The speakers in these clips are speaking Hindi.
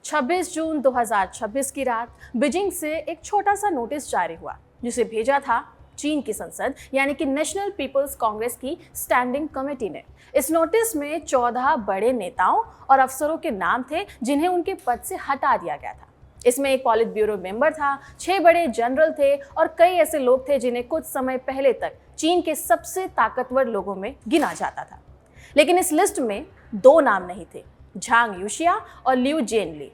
26 जून 2026 की रात बीजिंग से एक छोटा सा नोटिस जारी हुआ जिसे भेजा था चीन की संसद यानी कि नेशनल पीपल्स कांग्रेस की स्टैंडिंग कमेटी ने। इस नोटिस में 14 बड़े नेताओं और अफसरों के नाम थे जिन्हें उनके पद से हटा दिया गया था। इसमें एक पॉलिट ब्यूरो मेंबर था, 6 बड़े जनरल थे और कई ऐसे लोग थे जिन्हें कुछ समय पहले तक चीन के सबसे ताकतवर लोगों में गिना जाता था। लेकिन इस लिस्ट में 2 नाम नहीं थे, झांग यूशिया और लियू जेनली।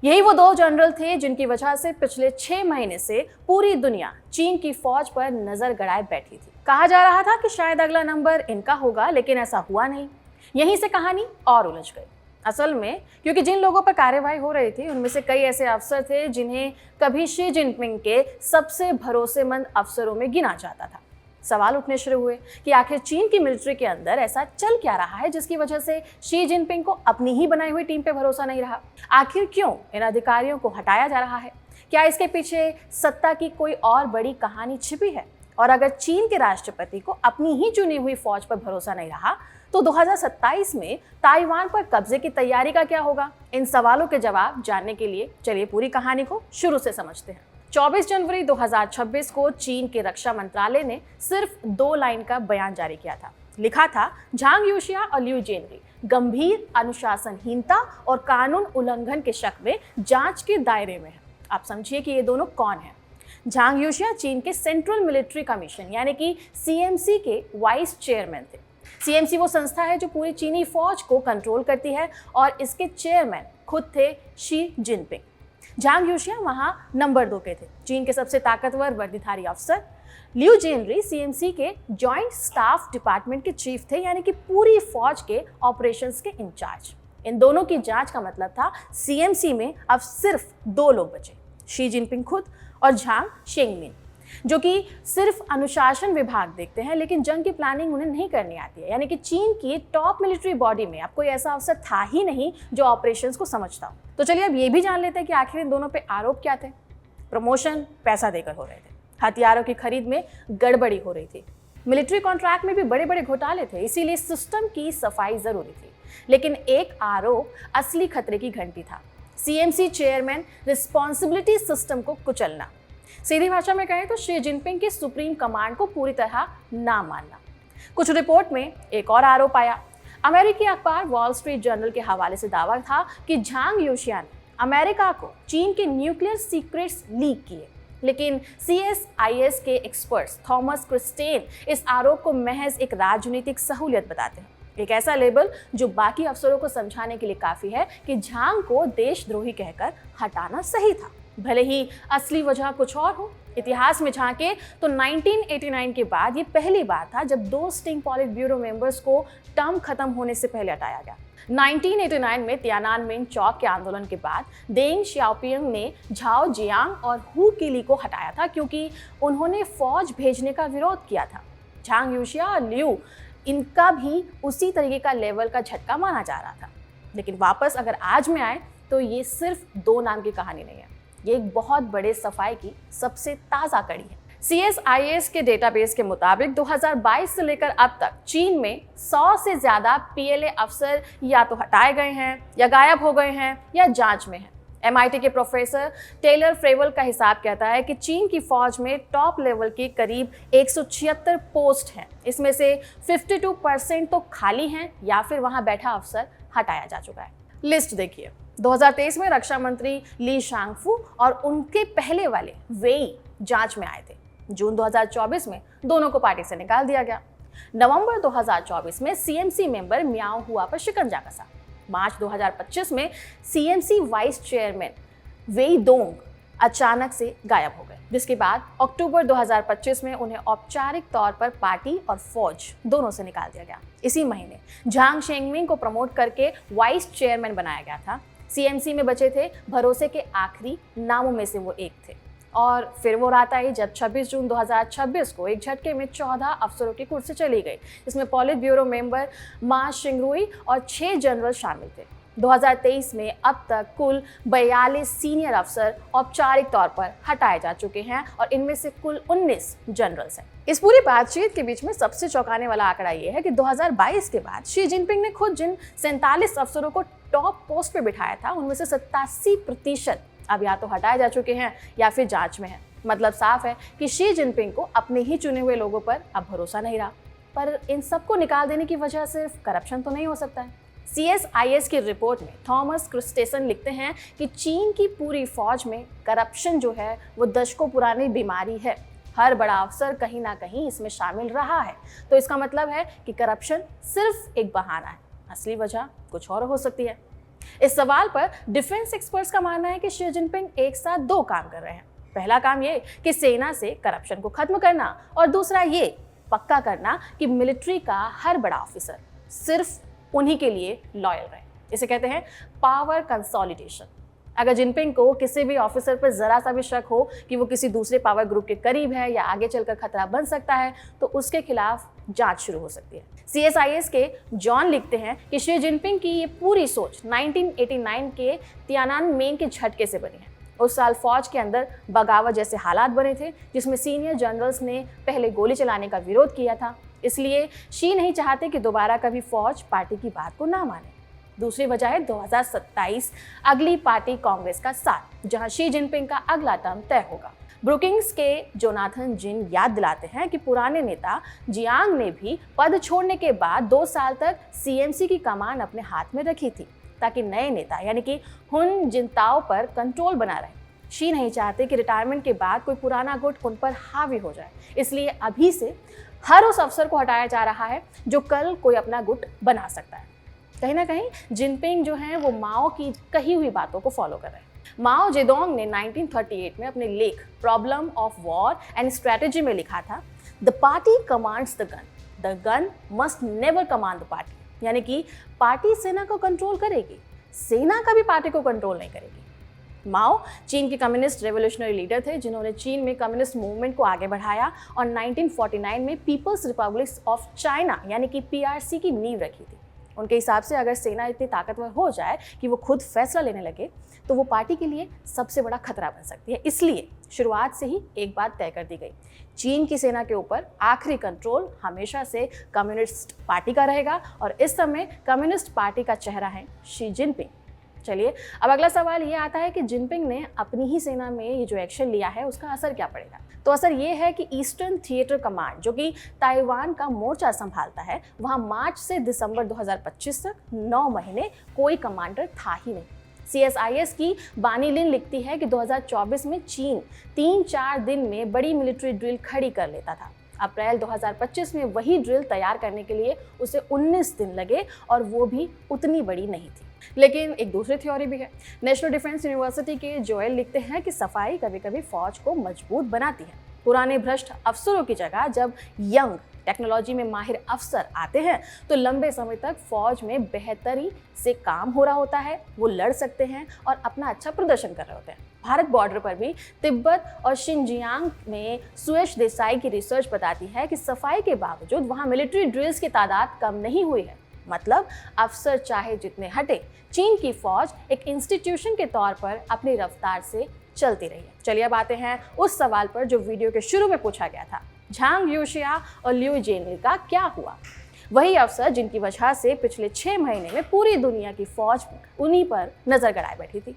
यही वो 2 जनरल थे जिनकी वजह से पिछले 6 महीने से पूरी दुनिया चीन की फौज पर नजर गड़ाए बैठी थी। कहा जा रहा था कि शायद अगला नंबर इनका होगा, लेकिन ऐसा हुआ नहीं। यहीं से कहानी और उलझ गई। असल में क्योंकि जिन लोगों पर कार्रवाई हो रही थी उनमें से कई ऐसे अफसर थे जिन्हें कभी शी जिनपिंग के सबसे भरोसेमंद अफसरों में गिना जाता था। सवाल उठने शुरू हुए कि आखिर चीन की मिलिट्री के अंदर ऐसा चल क्या रहा है जिसकी वजह से शी जिनपिंग को अपनी ही बनाई हुई टीम पे भरोसा नहीं रहा। आखिर क्यों इन अधिकारियों को हटाया जा रहा है? क्या इसके पीछे सत्ता की कोई और बड़ी कहानी छिपी है? और अगर चीन के राष्ट्रपति को अपनी ही चुनी हुई फौज पर भरोसा नहीं रहा तो 2027 में ताइवान पर कब्जे की तैयारी का क्या होगा? इन सवालों के जवाब जानने के लिए चलिए पूरी कहानी को शुरू से समझते हैं। 24 जनवरी 2026 को चीन के रक्षा मंत्रालय ने सिर्फ 2 लाइन का बयान जारी किया था। लिखा था, झांग यूशिया और लियू जेनली गंभीर अनुशासनहीनता और कानून उल्लंघन के शक में जांच के दायरे में है। आप समझिए कि ये दोनों कौन हैं। झांग यूशिया चीन के सेंट्रल मिलिट्री कमीशन यानी कि सीएमसी के वाइस चेयरमैन थे। सीएमसी वो संस्था है जो पूरी चीनी फौज को कंट्रोल करती है और इसके चेयरमैन खुद थे शी जिनपिंग। झांग यूशिया वहां नंबर 2 के थे, चीन के सबसे ताकतवर वर्दीधारी अफसर। लियू जेनली सीएमसी के जॉइंट स्टाफ डिपार्टमेंट के चीफ थे यानी कि पूरी फौज के ऑपरेशंस के इंचार्ज। इन दोनों की जांच का मतलब था सीएमसी में अब सिर्फ 2 लोग बचे, शी जिनपिंग खुद और झांग शेंगमिन, जो कि सिर्फ अनुशासन विभाग देखते हैं लेकिन जंग की प्लानिंग उन्हें नहीं करनी आती है। यानी कि चीन की टॉप मिलिट्री बॉडी में अब कोई ऐसा अफसर था ही नहीं जो ऑपरेशंस को समझता हो। तो चलिए अब ये भी जान लेते हैं कि आखिर इन दोनों पे आरोप क्या थे। प्रमोशन पैसा देकर हो रहे थे, हथियारों की खरीद में गड़बड़ी हो रही थी, मिलिट्री कॉन्ट्रैक्ट में भी बड़े बड़े घोटाले थे, इसीलिए सिस्टम की सफाई जरूरी थी। लेकिन एक आरोप असली खतरे की घंटी था, सीएमसी चेयरमैन रिस्पॉन्सिबिलिटी सिस्टम को कुचलना। सीधी भाषा में कहें तो शी जिनपिंग की सुप्रीम कमांड को पूरी तरह ना मानना। कुछ रिपोर्ट में एक और आरोप आया। अमेरिकी अखबार वॉल स्ट्रीट जर्नल के हवाले से दावा था कि झांग यूशिया ने अमेरिका को चीन के न्यूक्लियर सीक्रेट्स लीक किए। लेकिन CSIS के एक्सपर्ट्स थॉमस क्रिस्टेन इस आरोप को महज एक राजनीतिक सहूलियत बताते हैं, एक ऐसा लेबल जो बाकी अफसरों को समझाने के लिए काफी है कि झांग को देशद्रोही कहकर हटाना सही था, भले ही असली वजह कुछ और हो। इतिहास में झांके तो 1989 के बाद ये पहली बार था जब 2 स्टिंग पॉलिट ब्यूरो मेंबर्स को टर्म खत्म होने से पहले हटाया गया। 1989 में तियानानमेन चौक के आंदोलन के बाद देंग शियाओपिंग ने झाओ जियांग और हु किली को हटाया था क्योंकि उन्होंने फौज भेजने का विरोध किया था। झांग यूशिया और लियू, इनका भी उसी तरीके का लेवल का झटका माना जा रहा था। लेकिन वापस अगर आज में आए तो ये सिर्फ 2 नाम की कहानी नहीं है, ये एक बहुत बड़े सफाई की सबसे ताज़ा कड़ी है। CSIS के डेटाबेस के मुताबिक 2022 से लेकर अब तक चीन में 100 से ज़्यादा PLA अफसर या तो हटाए गए हैं या गायब हो गए हैं या जांच में हैं। MIT के प्रोफेसर टेलर फ्रेवल का हिसाब कहता है कि चीन की फौज में टॉप लेवल की करीब 176 पोस्ट हैं। इसमें से 52% तो खाली हैं या फिर वहां बैठा अफसर हटाया जा चुका है। लिस्ट देखिए, 2023 में रक्षा मंत्री ली शांगफू और उनके पहले वाले वेई जांच में आए थे। जून 2024 में दोनों को पार्टी से निकाल दिया गया। नवंबर 2024 में CMC मेंबर मियाओ हुआ पर शिकंजा कसा। मार्च 2025 में CMC वाइस चेयरमैन वेई दोंग अचानक से गायब हो गए, जिसके बाद अक्टूबर 2025 में उन्हें औपचारिक तौर पर पार्टी और फौज दोनों से निकाल दिया गया। इसी महीने झांग शेंगमिन को प्रमोट करके वाइस चेयरमैन बनाया गया था। CMC में बचे थे भरोसे के आखिरी नामों में से वो एक थे। और फिर वो रात आई जब 26 जून 2026 को एक झटके में 14 अफसरों की कुर्सी चली गई। इसमें पॉलिट ब्यूरो मेंबर मा शिंगरुई और 6 जनरल शामिल थे। 2023 में अब तक कुल 42 सीनियर अफसर औपचारिक तौर पर हटाए जा चुके हैं और इनमें से कुल 19 जनरल्स हैं। इस पूरी बातचीत के बीच में सबसे चौंकाने वाला आंकड़ा यह है कि 2022 के बाद शी जिनपिंग ने खुद जिन 47 अफसरों को टॉप पोस्ट पे बिठाया था उनमें से 87% अब या तो हटाए जा चुके हैं या फिर जांच में है। मतलब साफ है कि शी जिनपिंग को अपने ही चुने हुए लोगों पर अब भरोसा नहीं रहा। पर इन सबको निकाल देने की वजह सिर्फ करप्शन तो नहीं हो सकता है। CSIS की रिपोर्ट में थॉमस क्रिस्टेसन लिखते हैं कि चीन की पूरी फौज में करप्शन जो है वो दशकों पुरानी बीमारी है। हर बड़ा अफसर कहीं ना कहीं इसमें शामिल रहा है। तो इसका मतलब है कि करप्शन सिर्फ एक बहाना है, असली वजह कुछ और हो सकती है। इस सवाल पर डिफेंस एक्सपर्ट्स का मानना है कि शी जिनपिंग एक साथ दो काम कर रहे हैं। पहला काम ये कि सेना से करप्शन को खत्म करना और दूसरा ये पक्का करना कि मिलिट्री का हर बड़ा ऑफिसर सिर्फ उन्हीं के लिए लॉयल रहे। इसे कहते हैं पावर कंसोलिडेशन। अगर जिनपिंग को किसी भी ऑफिसर पर जरा सा भी शक हो कि वो किसी दूसरे पावर ग्रुप के करीब है या आगे चलकर खतरा बन सकता है तो उसके खिलाफ जांच शुरू हो सकती है। CSIS के जॉन लिखते हैं कि शी जिनपिंग की ये पूरी सोच 1989 के तियानानमेन के झटके से बनी है। उस साल फौज के अंदर बगावत जैसे हालात बने थे जिसमें सीनियर जनरल्स ने पहले गोली चलाने का विरोध किया था। इसलिए शी नहीं चाहते कि दोबारा कभी फौज पार्टी की बात को ना माने। दूसरी वजह है 2027 अगली पार्टी कांग्रेस का साथ, जहां शी जिनपिंग का अगला टर्म तय होगा। ब्रुकिंग्स के जोनाथन जिन याद दिलाते हैं कि पुराने नेता जियांग ने भी पद छोड़ने के बाद 2 साल तक CMC की कमान अपने हाथ में रखी थी ताकि नए नेता यानी कि हुन जिनताओ पर कंट्रोल बना रहे। शी नहीं चाहते कि रिटायरमेंट के बाद कोई पुराना गुट उन पर हावी हो जाए। इसलिए अभी से हर उस अफसर को हटाया जा रहा है जो कल कोई अपना गुट बना सकता है। कहीं ना कहीं जिनपिंग जो है वो माओ की कही हुई बातों को फॉलो कर रहे हैं। माओ जेडोंग ने 1938 में अपने लेख problem of war and strategy में लिखा था, the party commands the gun must never command the party. यानी कि पार्टी सेना को कंट्रोल करेगी, सेना कभी पार्टी को कंट्रोल नहीं करेगी। माओ चीन के कम्युनिस्ट रेवोल्यूशनरी लीडर थे जिन्होंने चीन में कम्युनिस्ट मूवमेंट को आगे बढ़ाया और 1949 में पीपल्स रिपब्लिक ऑफ चाइना यानी कि PRC की नींव रखी थी। उनके हिसाब से अगर सेना इतनी ताकतवर हो जाए कि वो खुद फैसला लेने लगे तो वो पार्टी के लिए सबसे बड़ा खतरा बन सकती है। इसलिए शुरुआत से ही एक बात तय कर दी गई, चीन की सेना के ऊपर आखिरी कंट्रोल हमेशा से कम्युनिस्ट पार्टी का रहेगा और इस समय कम्युनिस्ट पार्टी का चेहरा है शी जिनपिंग। चलिए अब अगला सवाल ये आता है कि जिनपिंग ने अपनी ही सेना में ये जो एक्शन लिया है उसका असर क्या पड़ेगा। तो असर ये है कि ईस्टर्न थिएटर कमांड जो कि ताइवान का मोर्चा संभालता है वहाँ मार्च से दिसंबर 2025 तक 9 महीने कोई कमांडर था ही नहीं। CSIS की बानी लिन लिखती है कि 2024 में चीन 3-4 दिन में बड़ी मिलिट्री ड्रिल खड़ी कर लेता था। अप्रैल 2025 में वही ड्रिल तैयार करने के लिए उसे 19 दिन लगे और वो भी उतनी बड़ी नहीं थी। लेकिन एक दूसरी थ्योरी भी है। नेशनल डिफेंस यूनिवर्सिटी के जोएल लिखते हैं कि सफाई कभी कभी फौज को मजबूत बनाती है। पुराने भ्रष्ट अफसरों की जगह जब यंग टेक्नोलॉजी में माहिर अफसर आते हैं तो लंबे समय तक फौज में बेहतरी से काम हो रहा होता है, वो लड़ सकते हैं और अपना अच्छा प्रदर्शन कर रहे होते हैं। भारत बॉर्डर पर भी तिब्बत और शिनजियांग में सुयश देसाई की रिसर्च बताती है कि सफाई के बावजूद वहाँ मिलिट्री ड्रिल्स की तादाद कम नहीं हुई है। मतलब अफसर चाहे जितने हटे, चीन की फौज एक इंस्टीट्यूशन के तौर पर अपनी रफ्तार से चलती रही है। चलिए अब आते हैं उस सवाल पर जो वीडियो के शुरू में पूछा गया था, झांग यूशिया और लियू जेनली का क्या हुआ। वही अफसर जिनकी वजह से पिछले 6 महीने में पूरी दुनिया की फौज उन्हीं पर नजर गड़ाए बैठी थी।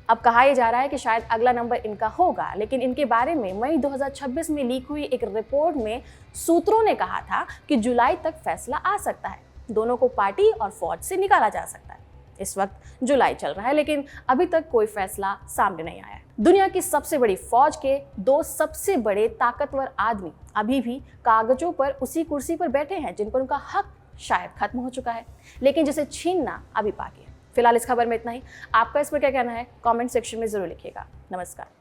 अब कहा यह जा रहा है कि शायद अगला नंबर इनका होगा, लेकिन इनके बारे में मई 2026 में लीक हुई एक रिपोर्ट में सूत्रों ने कहा था कि जुलाई तक फैसला आ सकता है, दोनों को पार्टी और फौज से निकाला जा सकता है। इस वक्त जुलाई चल रहा है लेकिन अभी तक कोई फैसला सामने नहीं आया। दुनिया की सबसे बड़ी फौज के 2 सबसे बड़े ताकतवर आदमी अभी भी कागजों पर उसी कुर्सी पर बैठे हैं जिन पर उनका हक शायद खत्म हो चुका है, लेकिन जिसे छीनना अभी बाकी है। फिलहाल इस खबर में इतना ही। आपका इस पर क्या कहना है कमेंट सेक्शन में जरूर लिखिएगा। नमस्कार।